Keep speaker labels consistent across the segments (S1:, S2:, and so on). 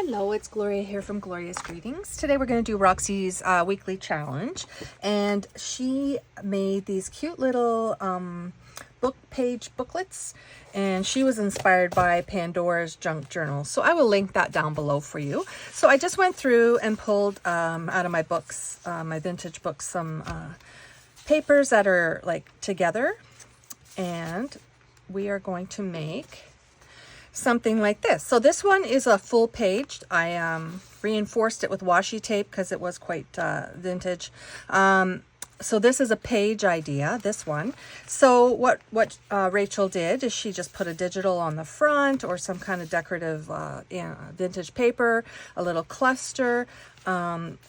S1: Hello, it's Gloria here from Gloria's Greetings. Today we're going to do Roxy's weekly challenge, and she made these cute little book page booklets, and she was inspired by Pandora's junk journal. So I will link that down below for you. So I just went through and pulled out of my books, my vintage books, some papers that are like together, and we are going to make something like this. So this one is a full page. I reinforced it with washi tape because it was quite vintage. So this is a page idea, this one. So what Rachel did is she just put a digital on the front or some kind of decorative vintage paper, a little cluster.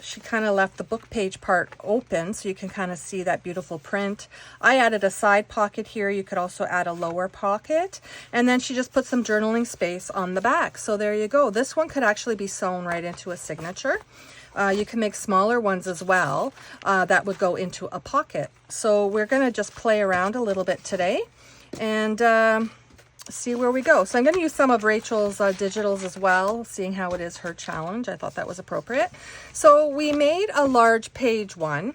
S1: She kind of left the book page part open so you can kind of see that beautiful print. I added a side pocket here. You could also add a lower pocket. And then she just put some journaling space on the back. So there you go. This one could actually be sewn right into a signature. You can make smaller ones as well that would go into a pocket. So we're going to just play around a little bit today and see where we go. So I'm going to use some of Rachel's digitals as well, seeing how it is her challenge. I thought that was appropriate. So we made a large page one,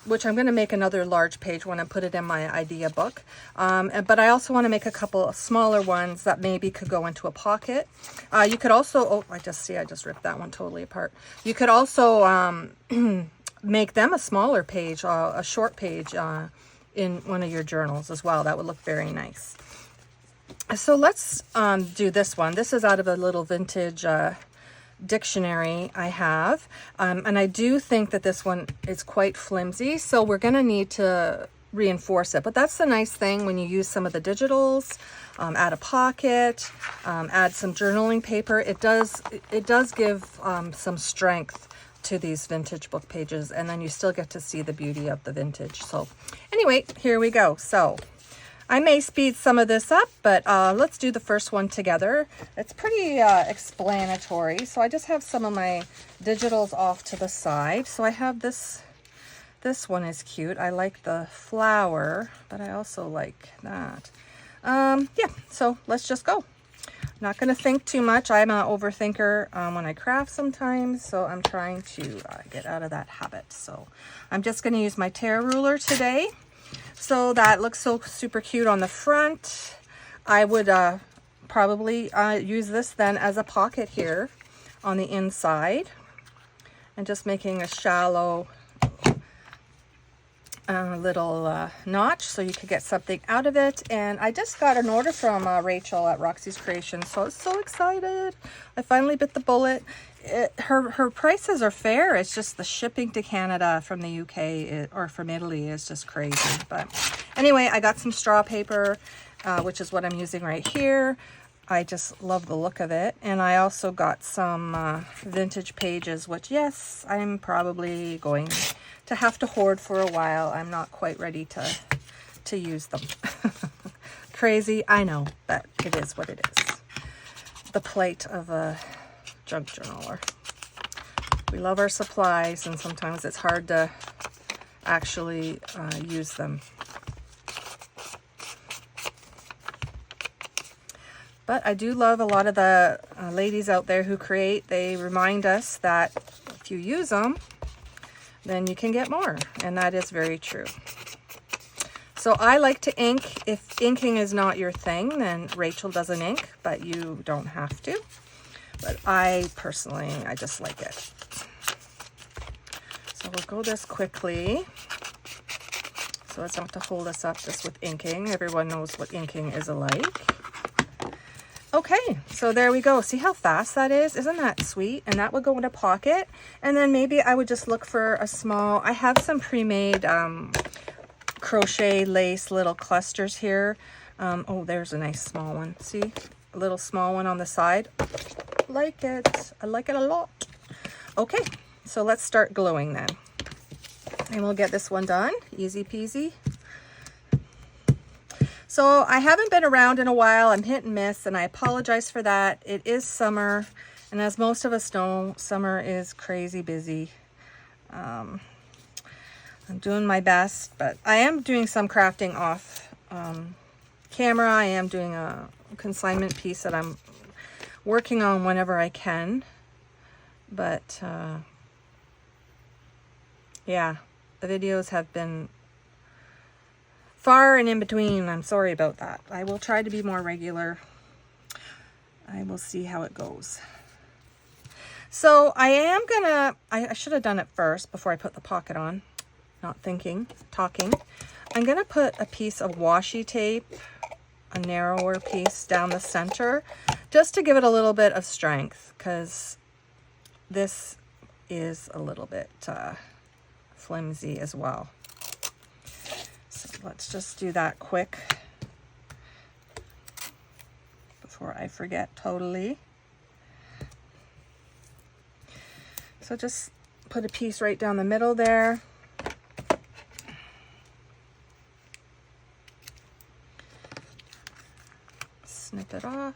S1: which I'm going to make another large page one and put it in my idea book. But I also want to make a couple of smaller ones that maybe could go into a pocket. You could also, oh, I just ripped that one totally apart. You could also make them a smaller page, a short page in one of your journals as well. That would look very nice. So let's do this one. This is out of a little vintage dictionary I have. And I do think that this one is quite flimsy. So we're going to need to reinforce it. But that's the nice thing when you use some of the digitals, add a pocket, add some journaling paper. It does give some strength to these vintage book pages. And then you still get to see the beauty of the vintage. So anyway, here we go. So I may speed some of this up, but let's do the first one together. It's pretty explanatory. So I just have some of my digitals off to the side. So I have this one is cute. I like the flower, but I also like that. Yeah, so let's just go. Not going to think too much. I'm an overthinker when I craft sometimes, so I'm trying to get out of that habit. So I'm just going to use my tear ruler today. So that looks so super cute on the front. I would probably use this then as a pocket here on the inside, and just making a shallow little notch so you could get something out of it. And I just got an order from Rachel at Roxy's Creations, so I was so excited. I finally bit the bullet. Her prices are fair. It's just the shipping to Canada from the UK or from Italy is just crazy. But anyway, I got some straw paper, which is what I'm using right here. I just love the look of it. And I also got some vintage pages, which yes, I'm probably going to have to hoard for a while. I'm not quite ready to use them. Crazy, I know, but it is what it is. The plight of a junk journaler. We love our supplies, and sometimes it's hard to actually use them. But I do love a lot of the ladies out there who create. They remind us that if you use them, then you can get more, and that is very true. So I like to ink. If inking is not your thing, then Rachel doesn't ink, but you don't have to. But I personally, I just like it. So we'll go this quickly so it's not to hold us up just with inking. Everyone knows what inking is like. Okay, so there we go. See how fast that is? Isn't that sweet? And that would go in a pocket. And then maybe I would just look for a small, I have some pre-made crochet lace little clusters here. Oh, there's a nice small one. See? A little small one on the side. Like it. I like it a lot. Okay, so let's start gluing then. And we'll get this one done. Easy peasy. So I haven't been around in a while. I'm hit and miss, and I apologize for that. It is summer, and as most of us know, summer is crazy busy. I'm doing my best, but I am doing some crafting off camera. I am doing a consignment piece that I'm working on whenever I can. But yeah, the videos have been far and in between. I'm sorry about that. I will try to be more regular. I will see how it goes. So I am gonna, I should have done it first before I put the pocket on. Not thinking, talking. I'm gonna put a piece of washi tape, a narrower piece down the center, just to give it a little bit of strength, because this is a little bit flimsy as well. So let's just do that quick before I forget totally. So just put a piece right down the middle there. Snip it off.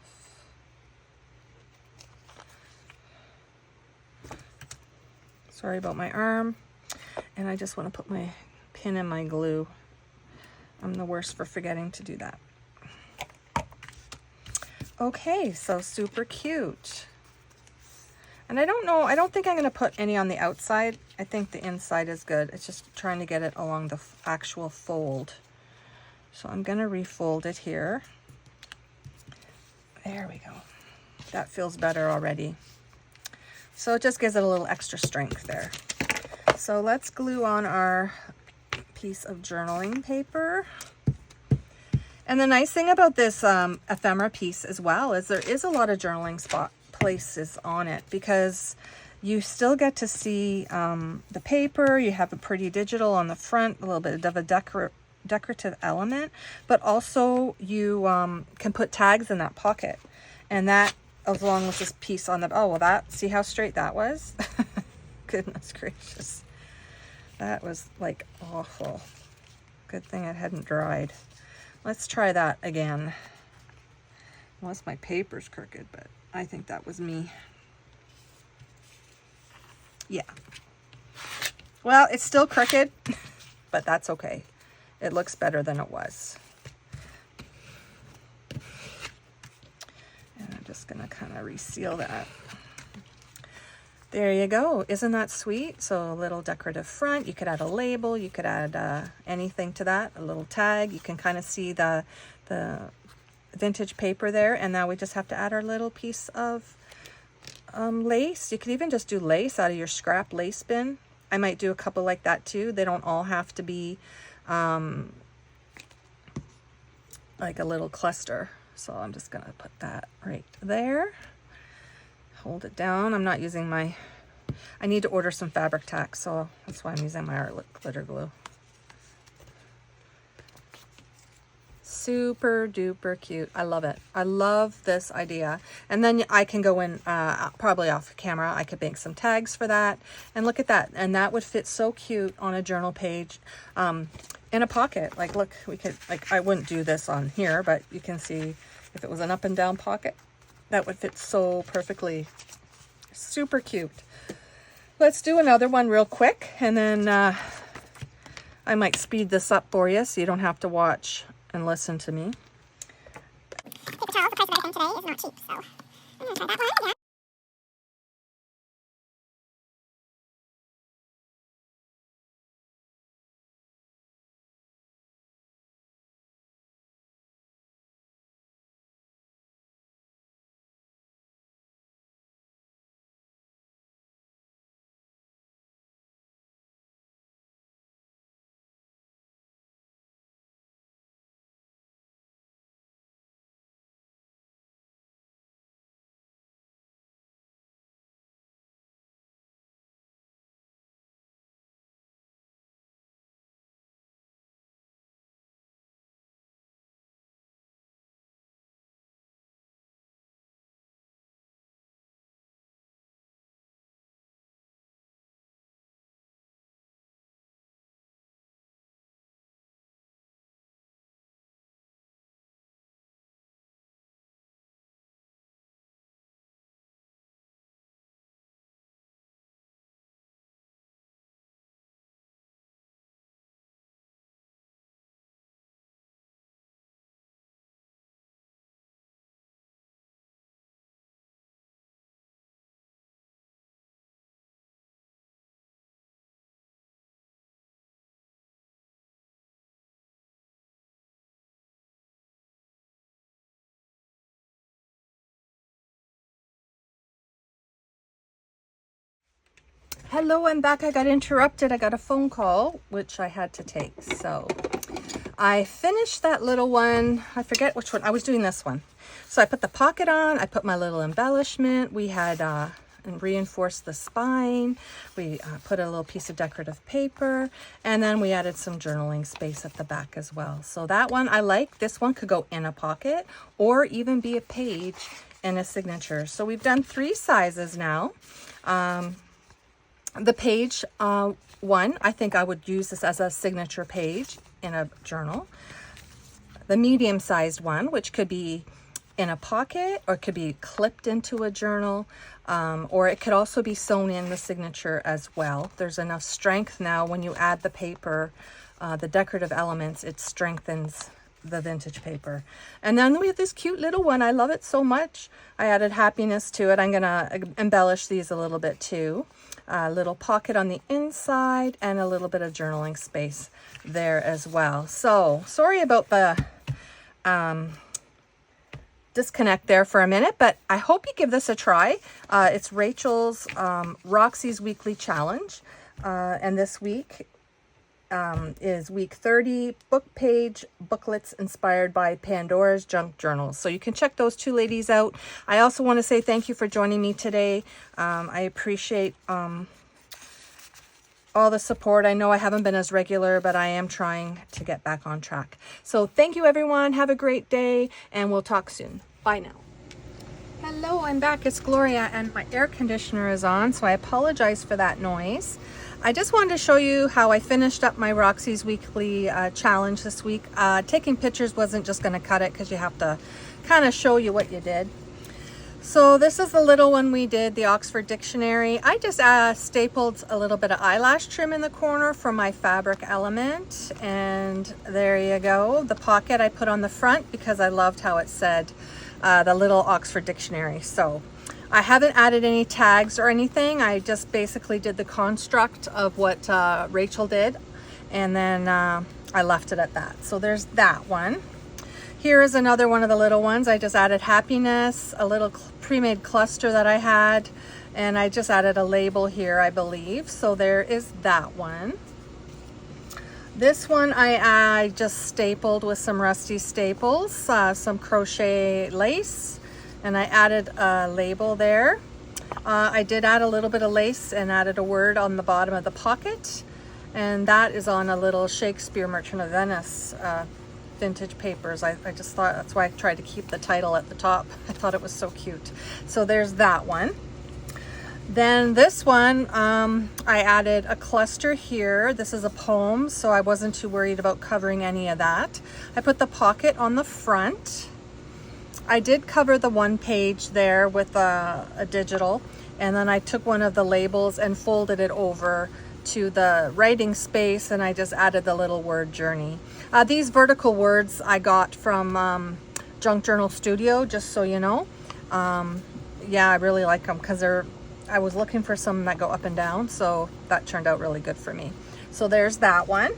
S1: Sorry about my arm. And I just want to put my pin in my glue. I'm the worst for forgetting to do that. Okay, so super cute. And I don't know, I don't think I'm going to put any on the outside. I think the inside is good. It's just trying to get it along the actual fold. So I'm going to refold it here. There we go. That feels better already. So it just gives it a little extra strength there. So let's glue on our piece of journaling paper. And the nice thing about this ephemera piece as well is there is a lot of journaling places on it, because you still get to see the paper. You have a pretty digital on the front, a little bit of a decorative element, but also you can put tags in that pocket, and that along with this piece on the, oh well, that, see how straight that was? Goodness gracious, that was like awful. Good thing it hadn't dried. Let's try that again. Unless my paper's crooked, but I think that was me. Yeah. Well, it's still crooked, but that's okay. It looks better than it was. And I'm just gonna kind of reseal that. There you go. Isn't that sweet? So a little decorative front. You could add a label. You could add anything to that. A little tag. You can kind of see the vintage paper there. And now we just have to add our little piece of lace. You could even just do lace out of your scrap lace bin. I might do a couple like that too. They don't all have to be like a little cluster. So I'm just gonna put that right there. Hold it down. I'm not using my, I need to order some fabric tack, so that's why I'm using my Art glitter glue. Super duper cute. I love it. I love this idea. And then I can go in, probably off camera, I could make some tags for that. And look at that. And that would fit so cute on a journal page in a pocket. Like, look, we could, like, I wouldn't do this on here, but you can see if it was an up and down pocket, that would fit so perfectly. Super cute. Let's do another one real quick, and then I might speed this up for you so you don't have to watch and listen to me.
S2: Paper towels, the price of everything today is not cheap, so I'm going to try that one. Yeah.
S1: Hello, I'm back. I got interrupted. I got a phone call, which I had to take. So I finished that little one. I forget which one. I was doing this one. So I put the pocket on. I put my little embellishment. We had and reinforced the spine. We put a little piece of decorative paper, and then we added some journaling space at the back as well. So that one I like. This one could go in a pocket or even be a page and a signature. So we've done 3 sizes now. The page one, I think I would use this as a signature page in a journal. The medium-sized one, which could be in a pocket or it could be clipped into a journal, or it could also be sewn in the signature as well. There's enough strength now when you add the paper, the decorative elements, it strengthens the vintage paper. And then we have this cute little one. I love it so much. I added happiness to it. I'm gonna embellish these a little bit too. A little pocket on the inside and a little bit of journaling space there as well. So sorry about the disconnect there for a minute, but I hope you give this a try. It's Rachel's Roxy's Weekly Challenge, and this week is week 30, book page booklets inspired by Pandora's Junk Journals. So you can check those 2 ladies out. I also want to say thank you for joining me today. I appreciate all the support. I know I haven't been as regular, but I am trying to get back on track. So thank you, everyone. Have a great day, and we'll talk soon. Bye now. Hello, I'm back. It's Gloria, and my air conditioner is on, so I apologize for that noise. I just wanted to show you how I finished up my Roxy's Weekly challenge this week. Taking pictures wasn't just going to cut it because you have to kind of show you what you did. So this is the little one we did, the Oxford Dictionary. I just stapled a little bit of eyelash trim in the corner for my fabric element. And there you go. The pocket I put on the front because I loved how it said the little Oxford Dictionary. So I haven't added any tags or anything. I just basically did the construct of what Rachel did, and then I left it at that. So there's that one. Here is another one of the little ones. I just added happiness, a little pre-made cluster that I had, and I just added a label here, I believe. So there is that one. This one I just stapled with some rusty staples, some crochet lace, and I added a label there. I did add a little bit of lace and added a word on the bottom of the pocket, and that is on a little Shakespeare Merchant of Venice vintage papers. I just thought, that's why I tried to keep the title at the top. I thought it was so cute. So there's that one. Then this one, I added a cluster here. This is a poem, so I wasn't too worried about covering any of that. I put the pocket on the front. I did cover the one page there with a digital, and then I took one of the labels and folded it over to the writing space, and I just added the little word journey. These vertical words I got from Junk Journal Studio, just so you know. Yeah, I really like them because I was looking for some that go up and down, so that turned out really good for me. So there's that one.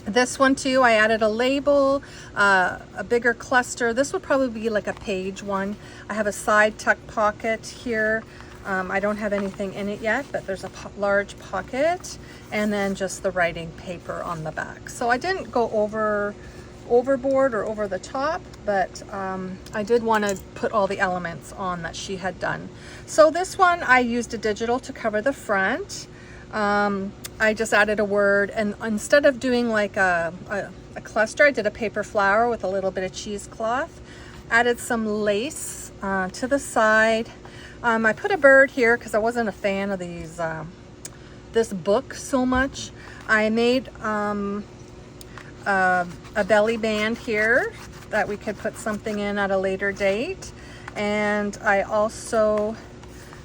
S1: This one too, I added a label, a bigger cluster. This would probably be like a page one. I have a side tuck pocket here. I don't have anything in it yet, but there's a large pocket, and then just the writing paper on the back. So I didn't go overboard or over the top, but I did want to put all the elements on that she had done. So this one I used a digital to cover the front. I just added a word, and instead of doing like a cluster, I did a paper flower with a little bit of cheesecloth, added some lace to the side. I put a bird here because I wasn't a fan of these this book so much. I made a belly band here that we could put something in at a later date, and I also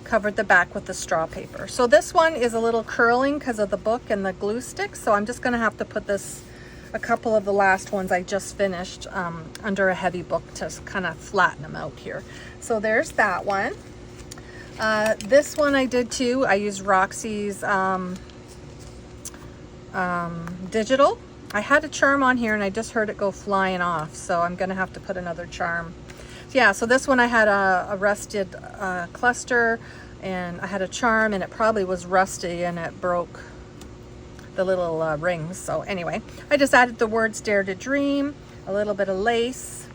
S1: covered the back with the straw paper. So this one is a little curling because of the book and the glue sticks, so I'm just going to have to put this, a couple of the last ones I just finished, under a heavy book to kind of flatten them out here. So there's that one. This one I did too. I used Roxy's digital. I had a charm on here and I just heard it go flying off, so I'm gonna have to put another charm. Yeah, so this one I had a rusted cluster, and I had a charm and it probably was rusty and it broke the little rings. So anyway, I just added the words Dare to Dream, a little bit of lace,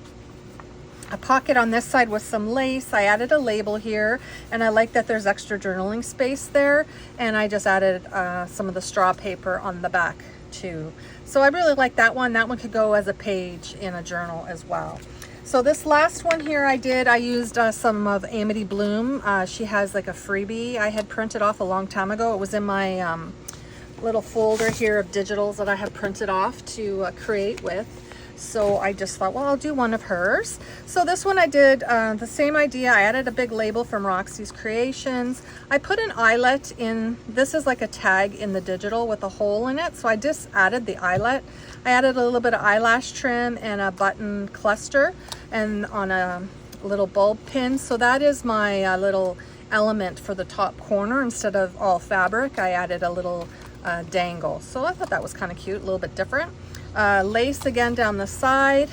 S1: a pocket on this side with some lace. I added a label here, and I like that there's extra journaling space there, and I just added some of the straw paper on the back too. So I really like that one. That one could go as a page in a journal as well. So this last one here I used some of Amity Bloom. She has like a freebie I had printed off a long time ago. It was in my little folder here of digitals that I have printed off to create with. So I just thought, well, I'll do one of hers. So this one I did the same idea. I added a big label from Roxy's Creations. I put an eyelet in. This is like a tag in the digital with a hole in it. So I just added the eyelet. I added a little bit of eyelash trim and a button cluster and on a little bulb pin. So that is my little element for the top corner. Instead of all fabric, I added a little dangle. So I thought that was kind of cute, a little bit different. Lace again down the side.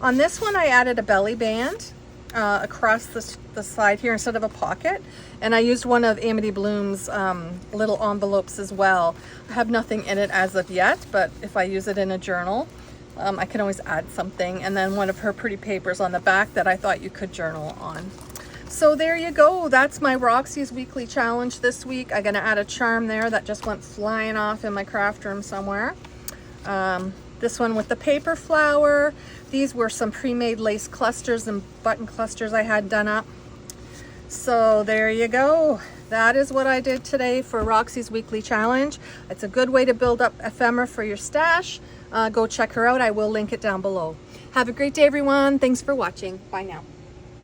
S1: On this one I added a belly band across the side here instead of a pocket, and I used one of Amity Bloom's little envelopes as well. I have nothing in it as of yet, but if I use it in a journal, I can always add something. And then one of her pretty papers on the back that I thought you could journal on. So there you go. That's my Roxy's weekly challenge this week. I'm gonna add a charm there that just went flying off in my craft room somewhere. This one with the paper flower. These were some pre-made lace clusters and button clusters I had done up. So there you go. That is what I did today for Roxy's weekly challenge. It's a good way to build up ephemera for your stash. Go check her out. I will link it down below. Have a great day, everyone. Thanks for watching. Bye now.